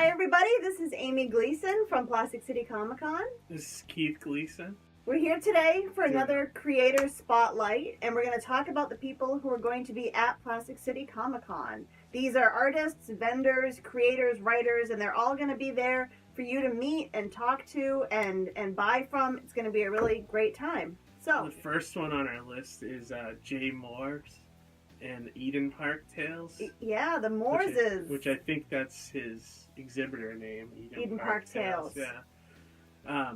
Hi everybody, this is Amy Gleason from Plastic City Comic Con. This is Keith Gleason. We're here today for another Creator Spotlight, and we're going to talk about the people who are going to be at Plastic City Comic Con. These are artists, vendors, creators, writers, and they're all going to be there for you to meet and talk to and buy from. It's going to be a really great time. So the first one on our list is Jay Mooers and Eden Park Tales. Yeah, the Mooers which I think that's his exhibitor name. Eden Park Tales. Yeah.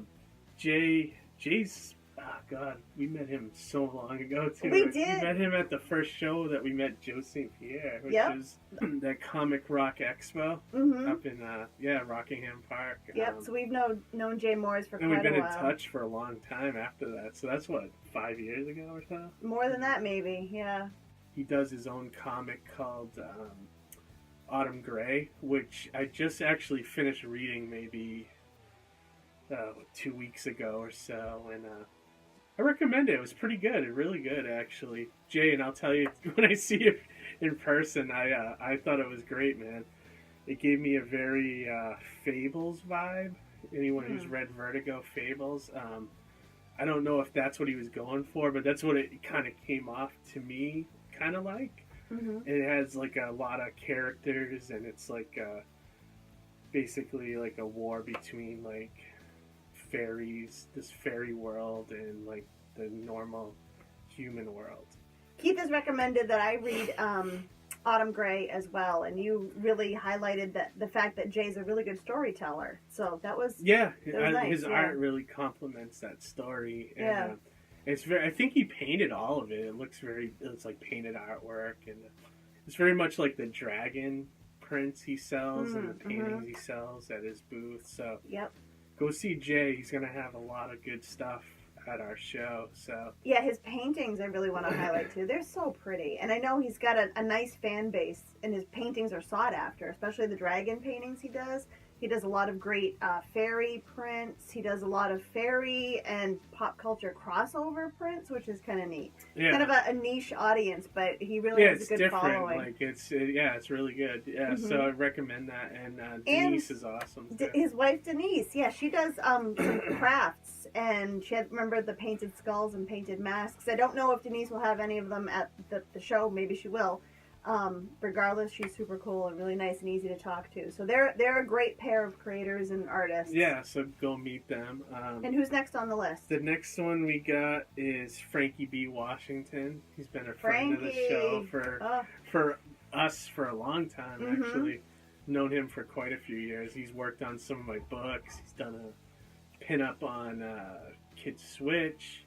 Jay's, oh God, we met him so long ago too. We did. We met him at the first show that we met Joe St. Pierre, which is that Comic Rock Expo up in Rockingham Park. Yep. So we've known Jay Mooers for quite a while. And we've been in touch for a long time after that. So that's what, 5 years ago or so. More than that, maybe. Yeah. He does his own comic called Autumn Gray, which I just actually finished reading maybe 2 weeks ago or so, and I recommend it. It was pretty good, really good actually. Jay, and I'll tell you, when I see you in person, I thought it was great, man. It gave me a very Fables vibe. Anyone who's read Vertigo Fables, I don't know if that's what he was going for, but that's what it kind of came off to me, kind of like. It has like a lot of characters, and it's like basically like a war between like fairies, this fairy world, and like the normal human world. Keith has recommended that I read Autumn Gray as well, and you really highlighted the fact that Jay's a really good storyteller. So that was nice, his art really complements that story. And, it's very. I think he painted all of it. It's like painted artwork, and it's very much like the dragon prints he sells and the paintings he sells at his booth. So go see Jay. He's going to have a lot of good stuff at our show. So yeah, his paintings I really want to highlight too. They're so pretty. And I know he's got a nice fan base, and his paintings are sought after, especially the dragon paintings he does. He does a lot of great fairy prints. He does a lot of fairy and pop culture crossover prints, which is kind of neat. Yeah. Kind of a niche audience, but he really has a good different. following. Like it's really good. Yeah, so I recommend that. And Denise is awesome. His wife Denise, she does some crafts, and she had, remember, the painted skulls and painted masks. I don't know if Denise will have any of them at the show. Maybe she will. Regardless, she's super cool and really nice and easy to talk to. So they're a great pair of creators and artists. Yeah, so go meet them. And who's next on the list? The next one we got is Frankie B. Washington. He's been a friend of the show for us for a long time, actually. Known him for quite a few years. He's worked on some of my books. He's done a pin-up on Kid Switch.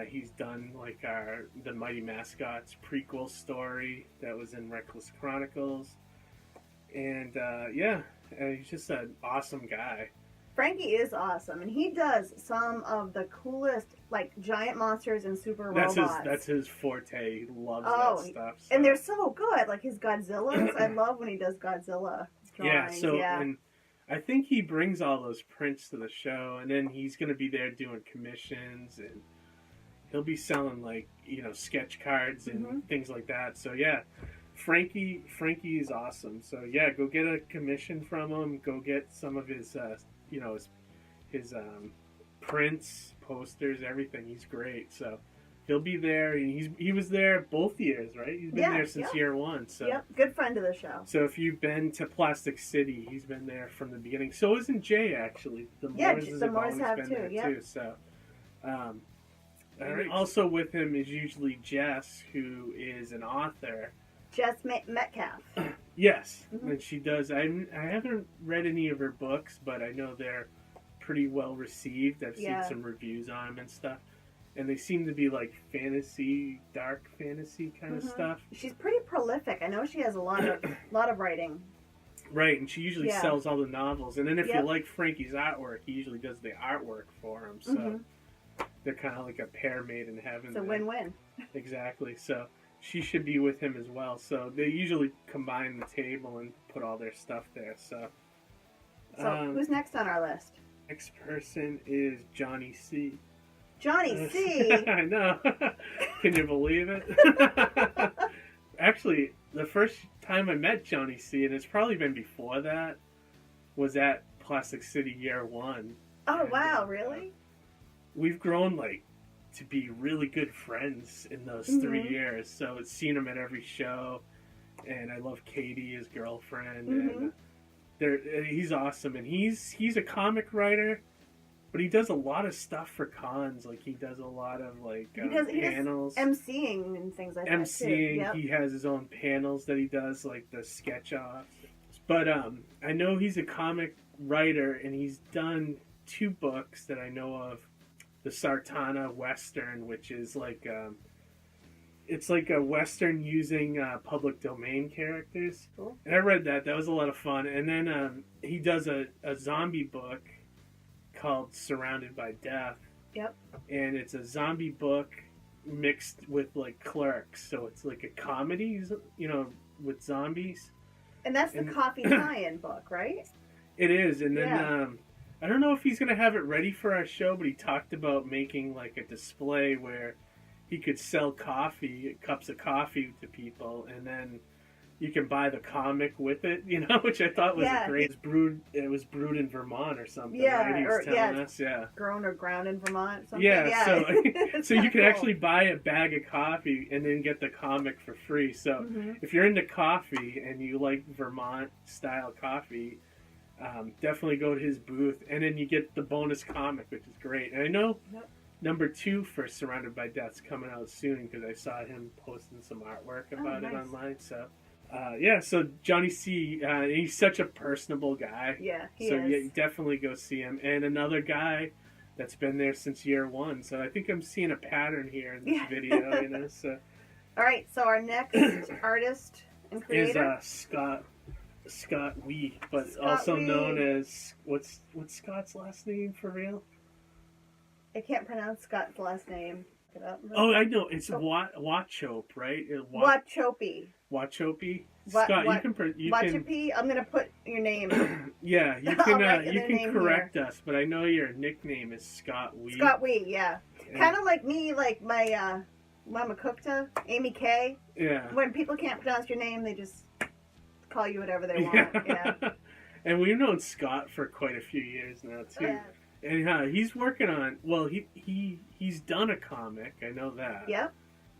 He's done like the Mighty Mascots prequel story that was in Reckless Chronicles, and he's just an awesome guy. Frankie is awesome, and he does some of the coolest like giant monsters and super robots. That's his forte. He loves that stuff. So. And they're so good, like his Godzillas. I love when he does Godzilla drawings. And I think he brings all those prints to the show, and then he's going to be there doing commissions, and he'll be selling like, sketch cards and things like that. So yeah, Frankie is awesome. So yeah, go get a commission from him. Go get some of his, his prints, posters, everything. He's great. So he'll be there. He was there both years, right? He's been there since year one. So good friend of the show. So if you've been to Plastic City, he's been there from the beginning. So isn't Jay actually? The Mooers have been there too. So. Also with him is usually Jess, who is an author. Jess Metcalf. Yes, and she does. I haven't read any of her books, but I know they're pretty well received. I've seen some reviews on them and stuff, and they seem to be like fantasy, dark fantasy kind of stuff. She's pretty prolific. I know she has a lot of writing. Right, and she usually sells all the novels. And then if you like Frankie's artwork, he usually does the artwork for him. So. They're kind of like a pair made in heaven. It's a win-win. Exactly. So she should be with him as well. So they usually combine the table and put all their stuff there. So who's next on our list? Next person is Johnny C. Johnny C? I know. Can you believe it? Actually, the first time I met Johnny C, and it's probably been before that, was at Plastic City year one. Oh, And, wow, really? We've grown like to be really good friends in those 3 years. So it's seen him at every show, and I love Katie, his girlfriend, and he's awesome. And he's a comic writer, but he does a lot of stuff for cons. Like he does a lot of like panels, emceeing and things like that. emceeing. Yep. He has his own panels that he does, like the sketch offs. But I know he's a comic writer, and he's done 2 books that I know of. The Sartana Western, which is like it's like a Western using public domain characters. Cool. And I read that. That was a lot of fun. And then he does a zombie book called Surrounded by Death. Yep. And it's a zombie book mixed with like Clerks. So it's like a comedy, you know, with zombies. And that's the coffee tie-in book, right? It is. And then I don't know if he's going to have it ready for our show, but he talked about making like a display where he could sell coffee, cups of coffee to people, and then you can buy the comic with it, you know, which I thought was great. It was brewed in Vermont or something, right? He was telling us, grown or ground in Vermont or something. Yeah. So you can actually buy a bag of coffee and then get the comic for free. So if you're into coffee and you like Vermont-style coffee, definitely go to his booth, and then you get the bonus comic, which is great. And I know number 2 for Surrounded by Death's coming out soon because I saw him posting some artwork about it online. So, so Johnny C, he's such a personable guy. Yeah, he is. So yeah, definitely go see him. And another guy that's been there since year one. So I think I'm seeing a pattern here in this video, you know. So. All right, so our next artist and creator is Scott Wee, but Scott also Wee. known as what's Scott's last name for real? I can't pronounce Scott's last name. Oh, I know. It's Wachope, right? Wachope. Wachope. Scott, you Wachope. I'm gonna put your name. Yeah, you can correct us, but I know your nickname is Scott Wee. Scott Wee, yeah. Kind of like me, like my Mama Cookta, Amy K. Yeah. When people can't pronounce your name, they just call you whatever they want. Yeah. And we've known Scott for quite a few years now too. Yeah. And he's working on. Well, he's done a comic. I know that. Yep.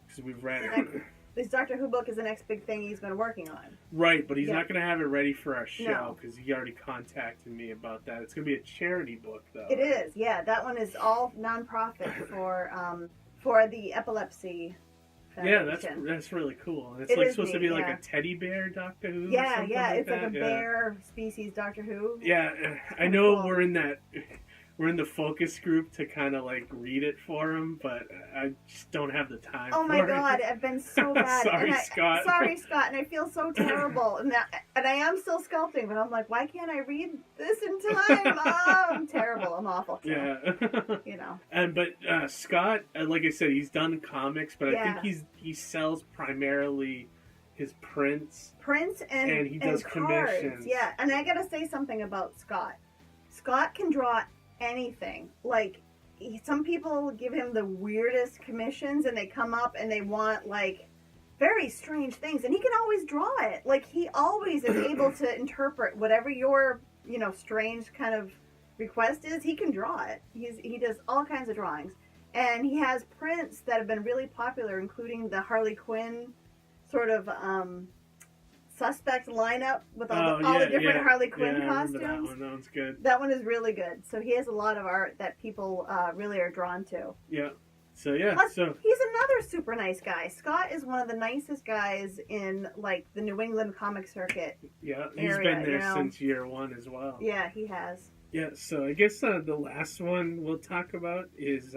Because we've read it. This Doctor Who book is the next big thing he's been working on. Right, but he's not going to have it ready for our show because he already contacted me about that. It's going to be a charity book, though. It is. Yeah, that one is all nonprofit for the epilepsy foundation. Yeah, that's really cool. And it's supposed to be like a teddy bear Doctor Who. Yeah, or yeah, it's like a that. bear species Doctor Who. Yeah, I know cool. We're in the focus group to kind of like read it for him, but I just don't have the time. Oh my God, I've been so bad. Scott. Sorry, Scott, and I feel so terrible. And I am still sculpting, but I'm like, why can't I read this in time? Oh, I'm terrible. I'm awful. Yeah. You know. But Scott, like I said, he's done comics, but I think he sells primarily his prints. And he does cards. commissions. Yeah, and I gotta say something about Scott. Scott can draw anything. Like, some people give him the weirdest commissions and they come up and they want like very strange things, and he can always draw it. Like, he always is able to interpret whatever your strange kind of request is. He can draw it. He does all kinds of drawings, and he has prints that have been really popular, including the Harley Quinn sort of suspect lineup with all the different Harley Quinn costumes. That one's good. That one is really good. So he has a lot of art that people really are drawn to. Yeah. So yeah. Plus, he's another super nice guy. Scott is one of the nicest guys in like the New England comic circuit. Yeah, he's been there since year one as well. Yeah, he has. Yeah. So I guess the last one we'll talk about is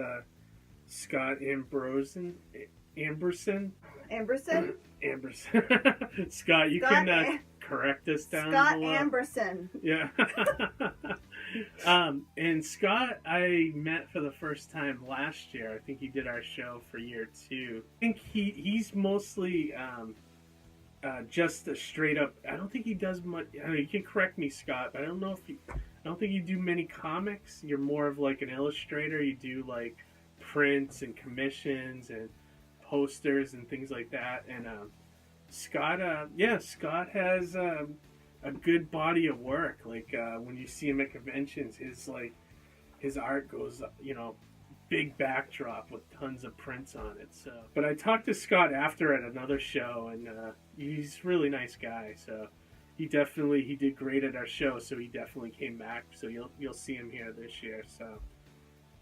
Scott Ambruson. Scott, you can correct us down Scott below. Ambruson. Yeah. And Scott, I met for the first time last year. I think he did our show for year 2. I think he's mostly just a straight up. I don't think he does much. I mean, you can correct me, Scott, but I don't think you do many comics. You're more of like an illustrator. You do like prints and commissions and posters and things like that. And Scott has a a good body of work. Like when you see him at conventions, his art goes, big backdrop with tons of prints on it. So, but I talked to Scott after at another show, and he's a really nice guy. So he did great at our show. So he definitely came back. So you'll see him here this year. So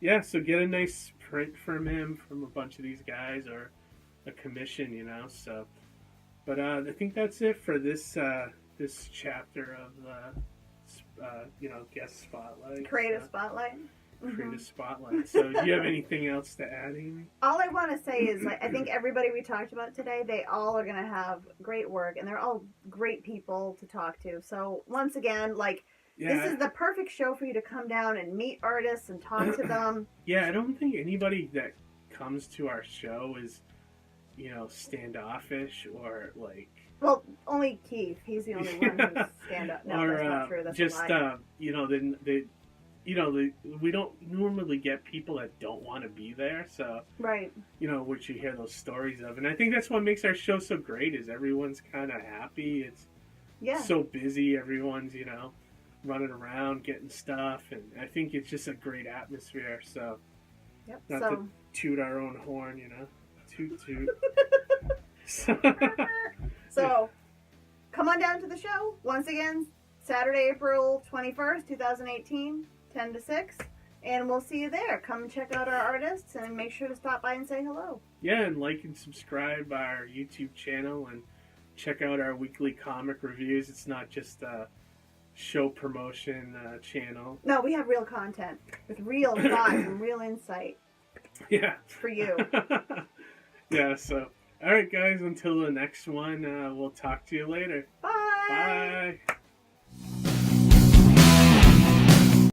yeah, so get a nice print from him, from a bunch of these guys, or a commission, So, but I think that's it for this this chapter of guest spotlight. Creative spotlight. Creative spotlight. So, do you have anything else to add, Amy? All I want to say is, I think everybody we talked about today, they all are going to have great work, and they're all great people to talk to. So, once again, this is the perfect show for you to come down and meet artists and talk to them. Yeah, I don't think anybody that comes to our show is, standoffish or like. Well, only Keith. He's the only one who's stand up. No, or, that's not true. That's just a lie. we don't normally get people that don't want to be there. So right. Which you hear those stories of, and I think that's what makes our show so great. Is everyone's kind of happy. It's so busy. Everyone's running around getting stuff, and I think it's just a great atmosphere. So, not to toot our own horn, toot toot. So, come on down to the show once again, Saturday, April 21st, 2018, 10 to 6, and we'll see you there. Come check out our artists and make sure to stop by and say hello. Yeah, and like and subscribe our YouTube channel and check out our weekly comic reviews. It's not just a show promotion channel. No, we have real content with real thoughts and real insight. Yeah. For you. Yeah, so, all right, guys, until the next one, we'll talk to you later. Bye. Bye.